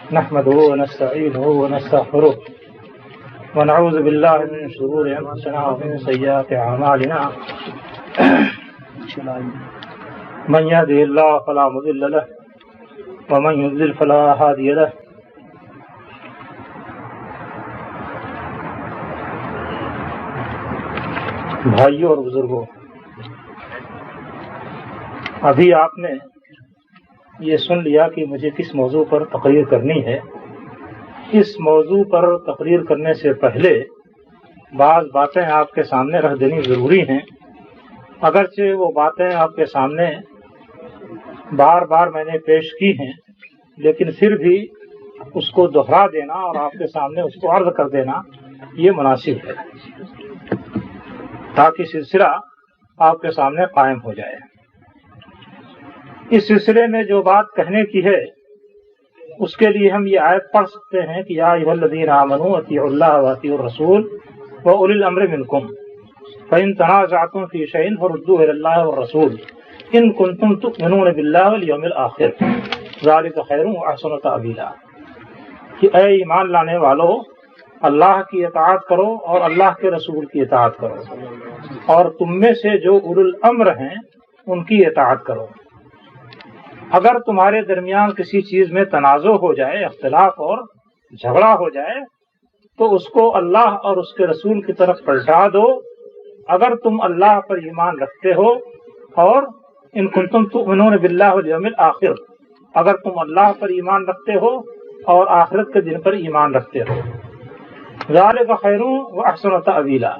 نحمده ونستعينه ونستغفره ونعوذ بالله من شرور أنفسنا ومن سيئات أعمالنا من يهده الله فلا مضل له ومن يضلل فلا هادي له. بھائیوں اور بزرگوں، ابھی آپ نے یہ سن لیا کہ مجھے کس موضوع پر تقریر کرنی ہے. اس موضوع پر تقریر کرنے سے پہلے بعض باتیں آپ کے سامنے رکھ دینی ضروری ہیں. اگرچہ وہ باتیں آپ کے سامنے بار بار میں نے پیش کی ہیں، لیکن پھر بھی اس کو دوہرا دینا اور آپ کے سامنے اس کو عرض کر دینا یہ مناسب ہے، تاکہ سلسلہ آپ کے سامنے قائم ہو جائے. اس سلسلے میں جو بات کہنے کی ہے اس کے لیے ہم یہ آیت پڑھ سکتے ہیں کہ یا ایھا الذین آمنوا اطیعوا اللہ واطیعوا الرسول واولی الامر منکم فإن تنازعتم فی شیء فردوہ الی اللہ والرسول ان کنتم تؤمنون باللہ والیوم الآخر ذلک خیر واحسن تأویلا. کہ اے ایمان لانے والو، اللہ کی اطاعت کرو اور اللہ کے رسول کی اطاعت کرو، اور تم میں سے جو اولو الامر ہیں ان کی اطاعت کرو. اگر تمہارے درمیان کسی چیز میں تنازع ہو جائے، اختلاف اور جھگڑا ہو جائے، تو اس کو اللہ اور اس کے رسول کی طرف پلٹا دو اگر تم اللہ پر ایمان رکھتے ہو، اور ان کنتم تؤمنون باللہ والیوم الآخر، اگر تم اللہ پر ایمان رکھتے ہو اور آخرت کے دن پر ایمان رکھتے ہو. ذالک خیر واحسن تأویلا،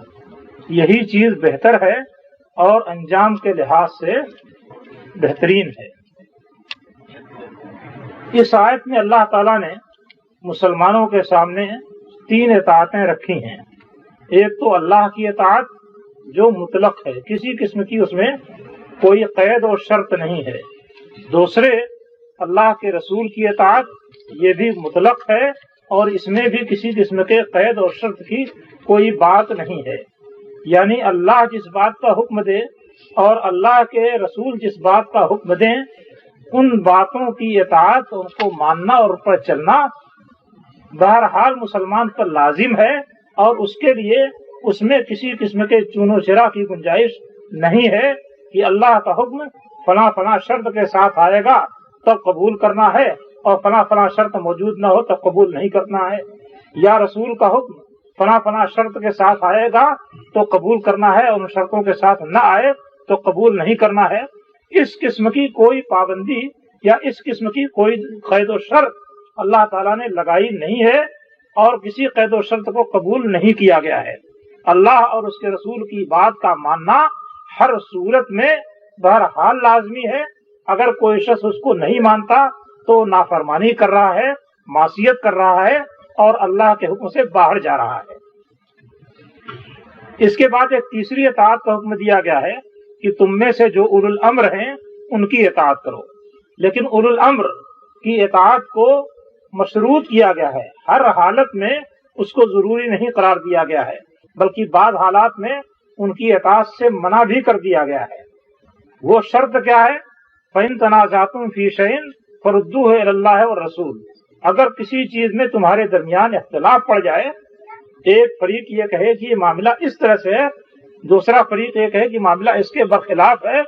یہی چیز بہتر ہے اور انجام کے لحاظ سے بہترین ہے. اس آیت میں اللہ تعالیٰ نے مسلمانوں کے سامنے 3 اطاعتیں رکھی ہیں. ایک تو اللہ کی اطاعت جو مطلق ہے، کسی قسم کی اس میں کوئی قید اور شرط نہیں ہے. دوسرے اللہ کے رسول کی اطاعت، یہ بھی مطلق ہے اور اس میں بھی کسی قسم کے قید اور شرط کی کوئی بات نہیں ہے. یعنی اللہ جس بات کا حکم دے اور اللہ کے رسول جس بات کا حکم دیں، ان باتوں کی اطاعت، ان کو ماننا اور ان پر چلنا بہرحال مسلمان پر لازم ہے، اور اس کے لیے اس میں کسی قسم کے چون و چرا کی گنجائش نہیں ہے کہ اللہ کا حکم فلاں فلاں شرط کے ساتھ آئے گا تب قبول کرنا ہے اور فلاں فلاں شرط موجود نہ ہو تب قبول نہیں کرنا ہے، یا رسول کا حکم فلاں فلاں شرط کے ساتھ آئے گا تو قبول کرنا ہے اور ان شرطوں کے ساتھ نہ آئے تو قبول نہیں کرنا ہے. اس قسم کی کوئی پابندی یا اس قسم کی کوئی قید و شرط اللہ تعالیٰ نے لگائی نہیں ہے، اور کسی قید و شرط کو قبول نہیں کیا گیا ہے. اللہ اور اس کے رسول کی بات کا ماننا ہر صورت میں بہرحال لازمی ہے. اگر کوئی شخص اس کو نہیں مانتا تو نافرمانی کر رہا ہے، معصیت کر رہا ہے اور اللہ کے حکم سے باہر جا رہا ہے. اس کے بعد ایک تیسری اطاعت کا حکم دیا گیا ہے کہ تم میں سے جو اولو الامر ہیں ان کی اطاعت کرو. لیکن اولو الامر کی اطاعت کو مشروط کیا گیا ہے، ہر حالت میں اس کو ضروری نہیں قرار دیا گیا ہے، بلکہ بعض حالات میں ان کی اطاعت سے منع بھی کر دیا گیا ہے. وہ شرط کیا ہے؟ فَإِن تَنَازَعْتُمْ فِي شَيْءٍ فَرُدُّوهُ إِلَى اللَّهِ وَالرَّسُولِ، اگر کسی چیز میں تمہارے درمیان اختلاف پڑ جائے، ایک فریق یہ کہے کہ یہ معاملہ اس طرح سے ہے، دوسرا فریق یہ کہے کہ معاملہ اس کے برخلاف ہے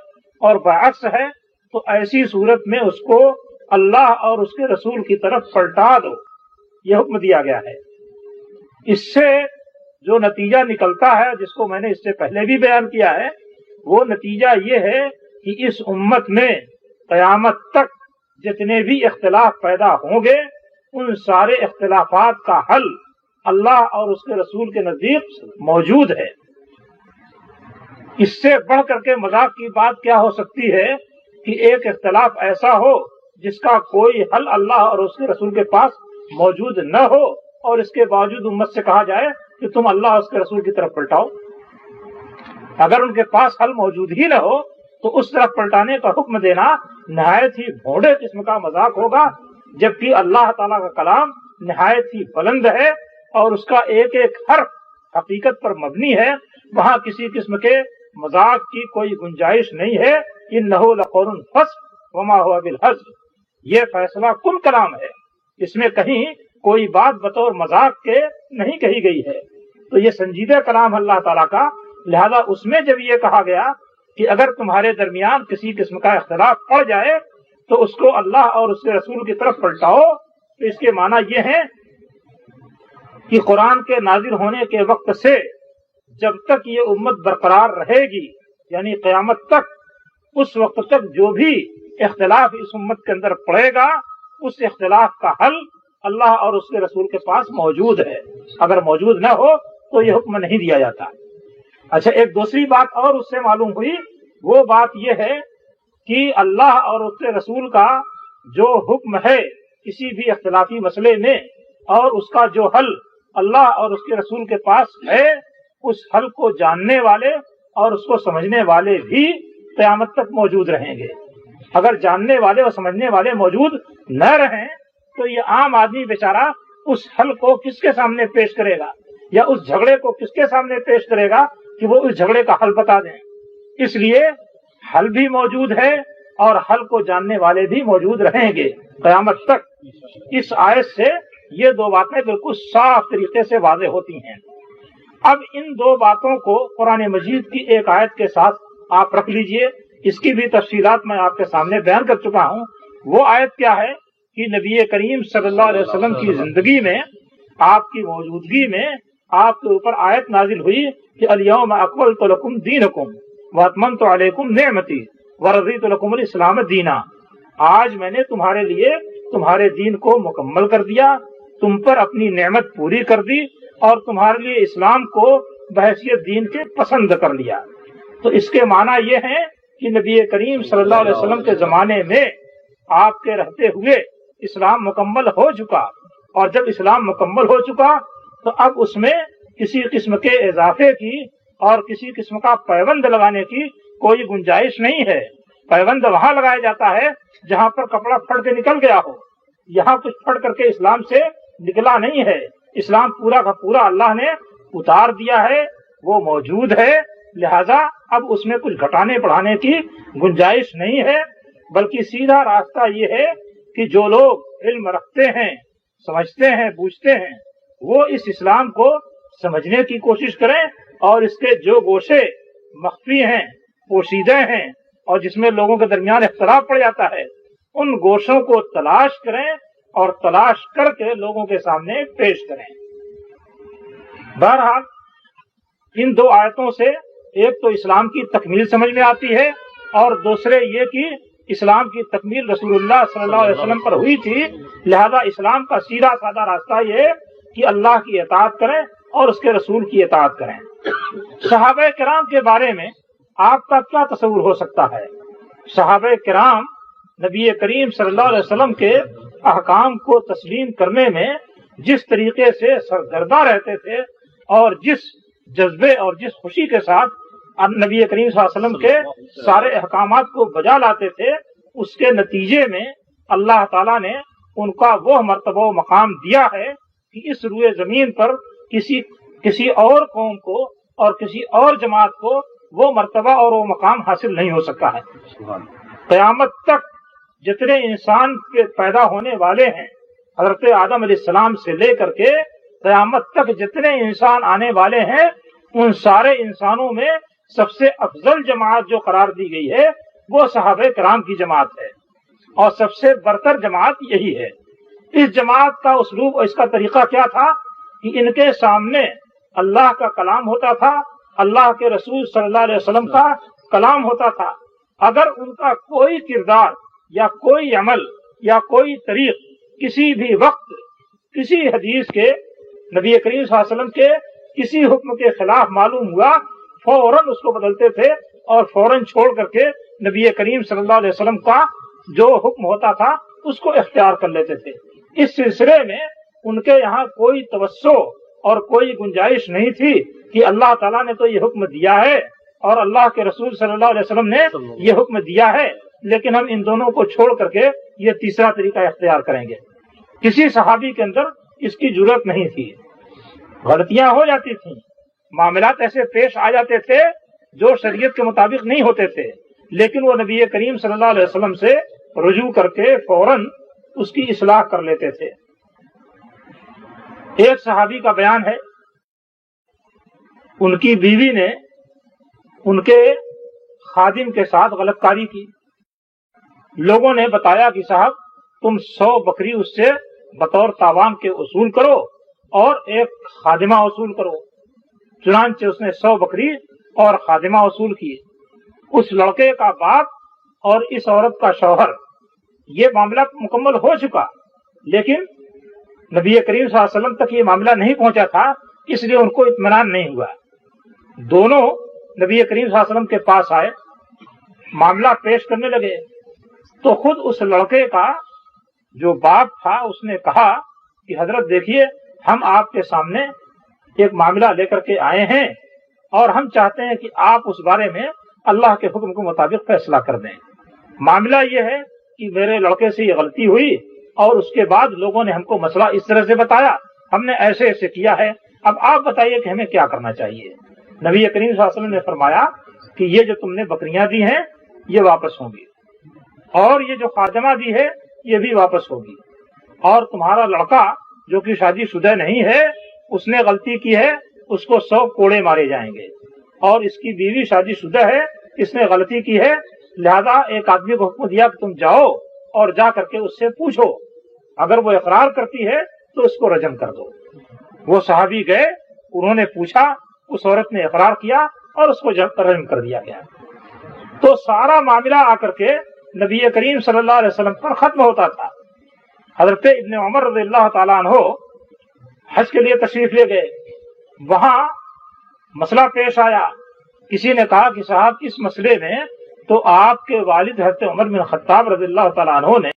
اور برعکس ہے، تو ایسی صورت میں اس کو اللہ اور اس کے رسول کی طرف پلٹا دو، یہ حکم دیا گیا ہے. اس سے جو نتیجہ نکلتا ہے، جس کو میں نے اس سے پہلے بھی بیان کیا ہے، وہ نتیجہ یہ ہے کہ اس امت میں قیامت تک جتنے بھی اختلاف پیدا ہوں گے ان سارے اختلافات کا حل اللہ اور اس کے رسول کے نزدیک موجود ہے. اس سے بڑھ کر کے مذاق کی بات کیا ہو سکتی ہے کہ ایک اختلاف ایسا ہو جس کا کوئی حل اللہ اور اس کے رسول کے پاس موجود نہ ہو، اور اس کے باوجود امت سے کہا جائے کہ تم اللہ اور اس کے رسول کی طرف پلٹاؤ. اگر ان کے پاس حل موجود ہی نہ ہو تو اس طرف پلٹانے کا حکم دینا نہایت ہی بھونڈے قسم کا مذاق ہوگا، جبکہ اللہ تعالیٰ کا کلام نہایت ہی بلند ہے اور اس کا ایک ایک حرف حقیقت پر مبنی ہے. وہاں کسی قسم کے مذاق کی کوئی گنجائش نہیں ہے. انہ لقول فصل وما هو بالهزل، یہ فیصلہ کن کلام ہے اس میں کہیں کوئی بات بطور مذاق کے نہیں کہی گئی ہے، تو یہ سنجیدہ کلام اللہ تعالیٰ کا، لہذا اس میں جب یہ کہا گیا کہ اگر تمہارے درمیان کسی قسم کا اختلاف پڑ جائے تو اس کو اللہ اور اس کے رسول کی طرف پلٹاؤ، تو اس کے معنی یہ ہے کہ قرآن کے نازل ہونے کے وقت سے جب تک یہ امت برقرار رہے گی، یعنی قیامت تک، اس وقت تک جو بھی اختلاف اس امت کے اندر پڑے گا اس اختلاف کا حل اللہ اور اس کے رسول کے پاس موجود ہے، اگر موجود نہ ہو تو یہ حکم نہیں دیا جاتا۔ اچھا، ایک دوسری بات اور اس سے معلوم ہوئی، وہ بات یہ ہے کہ اللہ اور اس کے رسول کا جو حکم ہے کسی بھی اختلافی مسئلے میں، اور اس کا جو حل اللہ اور اس کے رسول کے پاس ہے، اس حل کو جاننے والے اور اس کو سمجھنے والے بھی قیامت تک موجود رہیں گے۔ اگر جاننے والے اور سمجھنے والے موجود نہ رہیں تو یہ عام آدمی بیچارہ اس حل کو کس کے سامنے پیش کرے گا، یا اس جھگڑے کو کس کے سامنے پیش کرے گا کہ وہ اس جھگڑے کا حل بتا دیں۔ اس لیے حل بھی موجود ہے اور حل کو جاننے والے بھی موجود رہیں گے قیامت تک۔ اس آیت سے یہ دو باتیں بالکل صاف طریقے سے واضح ہوتی ہیں۔ اب ان دو باتوں کو قرآن مجید کی ایک آیت کے ساتھ آپ رکھ لیجئے، اس کی بھی تفصیلات میں آپ کے سامنے بیان کر چکا ہوں۔ وہ آیت کیا ہے کہ نبی کریم صلی اللہ علیہ وسلم کی زندگی میں، آپ کی موجودگی میں آپ کے اوپر آیت نازل ہوئی کہ الیوم اکملت لکم دینکم واتممت علیکم نعمتی ورضیت لکم الاسلام دینا۔ آج میں نے تمہارے لیے تمہارے دین کو مکمل کر دیا، تم پر اپنی نعمت پوری کر دی، اور تمہارے لیے اسلام کو بحیثیت دین کے پسند کر لیا۔ تو اس کے معنی یہ ہے کہ نبی کریم صلی اللہ علیہ وسلم کے زمانے میں آپ کے رہتے ہوئے اسلام مکمل ہو چکا، اور جب اسلام مکمل ہو چکا تو اب اس میں کسی قسم کے اضافے کی اور کسی قسم کا پیوند لگانے کی کوئی گنجائش نہیں ہے۔ پیوند وہاں لگایا جاتا ہے جہاں پر کپڑا پھٹ کے نکل گیا ہو، یہاں کچھ پھٹ کر کے اسلام سے نکلا نہیں ہے۔ اسلام پورا کا پورا اللہ نے اتار دیا ہے، وہ موجود ہے، لہذا اب اس میں کچھ گھٹانے بڑھانے کی گنجائش نہیں ہے، بلکہ سیدھا راستہ یہ ہے کہ جو لوگ علم رکھتے ہیں، سمجھتے ہیں، بوجھتے ہیں، وہ اس اسلام کو سمجھنے کی کوشش کریں، اور اس کے جو گوشے مخفی ہیں، پوشیدہ ہیں، اور جس میں لوگوں کے درمیان اختلاف پڑ جاتا ہے، ان گوشوں کو تلاش کریں اور تلاش کر کے لوگوں کے سامنے پیش کریں۔ بہرحال ان دو آیتوں سے ایک تو اسلام کی تکمیل سمجھ میں آتی ہے، اور دوسرے یہ کہ اسلام کی تکمیل رسول اللہ صلی اللہ علیہ وسلم پر ہوئی تھی، لہذا اسلام کا سیدھا سادہ راستہ یہ ہے کہ اللہ کی اطاعت کریں اور اس کے رسول کی اطاعت کریں۔ صحابہ کرام کے بارے میں آپ کا کیا تصور ہو سکتا ہے؟ صحابہ کرام نبی کریم صلی اللہ علیہ وسلم کے احکام کو تسلیم کرنے میں جس طریقے سے سرگردہ رہتے تھے، اور جس جذبے اور جس خوشی کے ساتھ نبی کریم صلی اللہ علیہ وسلم کے سارے احکامات کو بجا لاتے تھے، اس کے نتیجے میں اللہ تعالیٰ نے ان کا وہ مرتبہ و مقام دیا ہے کہ اس روئے زمین پر کسی اور قوم کو اور کسی اور جماعت کو وہ مرتبہ اور وہ مقام حاصل نہیں ہو سکا ہے۔ قیامت تک جتنے انسان کے پیدا ہونے والے ہیں، حضرت آدم علیہ السلام سے لے کر کے قیامت تک جتنے انسان آنے والے ہیں، ان سارے انسانوں میں سب سے افضل جماعت جو قرار دی گئی ہے وہ صحابہ کرام کی جماعت ہے، اور سب سے برتر جماعت یہی ہے۔ اس جماعت کا اسلوب اور اس کا طریقہ کیا تھا کہ ان کے سامنے اللہ کا کلام ہوتا تھا، اللہ کے رسول صلی اللہ علیہ وسلم کا کلام ہوتا تھا۔ اگر ان کا کوئی کردار یا کوئی عمل یا کوئی طریق کسی بھی وقت کسی حدیث کے، نبی کریم صلی اللہ علیہ وسلم کے کسی حکم کے خلاف معلوم ہوا، فوراً اس کو بدلتے تھے اور فوراً چھوڑ کر کے نبی کریم صلی اللہ علیہ وسلم کا جو حکم ہوتا تھا اس کو اختیار کر لیتے تھے۔ اس سلسلے میں ان کے یہاں کوئی توسع اور کوئی گنجائش نہیں تھی کہ اللہ تعالیٰ نے تو یہ حکم دیا ہے اور اللہ کے رسول صلی اللہ علیہ وسلم نے یہ حکم دیا ہے، لیکن ہم ان دونوں کو چھوڑ کر کے یہ تیسرا طریقہ اختیار کریں گے۔ کسی صحابی کے اندر اس کی جرأت نہیں تھی۔ غلطیاں ہو جاتی تھیں، معاملات ایسے پیش آ جاتے تھے جو شریعت کے مطابق نہیں ہوتے تھے، لیکن وہ نبی کریم صلی اللہ علیہ وسلم سے رجوع کر کے فوراً اس کی اصلاح کر لیتے تھے۔ ایک صحابی کا بیان ہے، ان کی بیوی نے ان کے خادم کے ساتھ غلط کاری کی. لوگوں نے بتایا کہ صاحب تم 100 بکری اس سے بطور تاوان کے وصول کرو اور ایک خادمہ وصول کرو. چنانچہ اس نے 100 بکری اور خادمہ وصول کی. اس لڑکے کا باپ اور اس عورت کا شوہر، یہ معاملہ مکمل ہو چکا، لیکن نبی کریم صلی اللہ علیہ وسلم تک یہ معاملہ نہیں پہنچا تھا، اس لیے ان کو اطمینان نہیں ہوا. دونوں نبی کریم صلی اللہ علیہ وسلم کے پاس آئے، معاملہ پیش کرنے لگے. تو خود اس لڑکے کا جو باپ تھا اس نے کہا کہ حضرت دیکھیے، ہم آپ کے سامنے ایک معاملہ لے کر کے آئے ہیں اور ہم چاہتے ہیں کہ آپ اس بارے میں اللہ کے حکم کے مطابق فیصلہ کر دیں. معاملہ یہ ہے کہ میرے لڑکے سے یہ غلطی ہوئی اور اس کے بعد لوگوں نے ہم کو مسئلہ اس طرح سے بتایا، ہم نے ایسے ایسے کیا ہے، اب آپ بتائیے کہ ہمیں کیا کرنا چاہیے. نبی کریم صلی اللہ علیہ وسلم نے فرمایا کہ یہ جو تم نے بکریاں دی ہیں یہ واپس ہوں گی، اور یہ جو خادمہ دی ہے یہ بھی واپس ہوگی، اور تمہارا لڑکا جو کہ شادی شدہ نہیں ہے اس نے غلطی کی ہے، اس کو 100 کوڑے مارے جائیں گے، اور اس کی بیوی شادی شدہ ہے، اس نے غلطی کی ہے، لہذا ایک آدمی کو حکم دیا کہ تم جاؤ اور جا کر کے اس سے پوچھو، اگر وہ اقرار کرتی ہے تو اس کو رجم کر دو. وہ صحابی گئے، انہوں نے پوچھا، اس عورت نے اقرار کیا اور اس کو رجم کر دیا گیا. تو سارا معاملہ آ کر کے نبی کریم صلی اللہ علیہ وسلم پر ختم ہوتا تھا. حضرت ابن عمر رضی اللہ تعالیٰ عنہ حج کے لیے تشریف لے گئے، وہاں مسئلہ پیش آیا. کسی نے کہا کہ صاحب اس مسئلے میں تو آپ کے والد حضرت عمر بن خطاب رضی اللہ تعالیٰ عنہ نے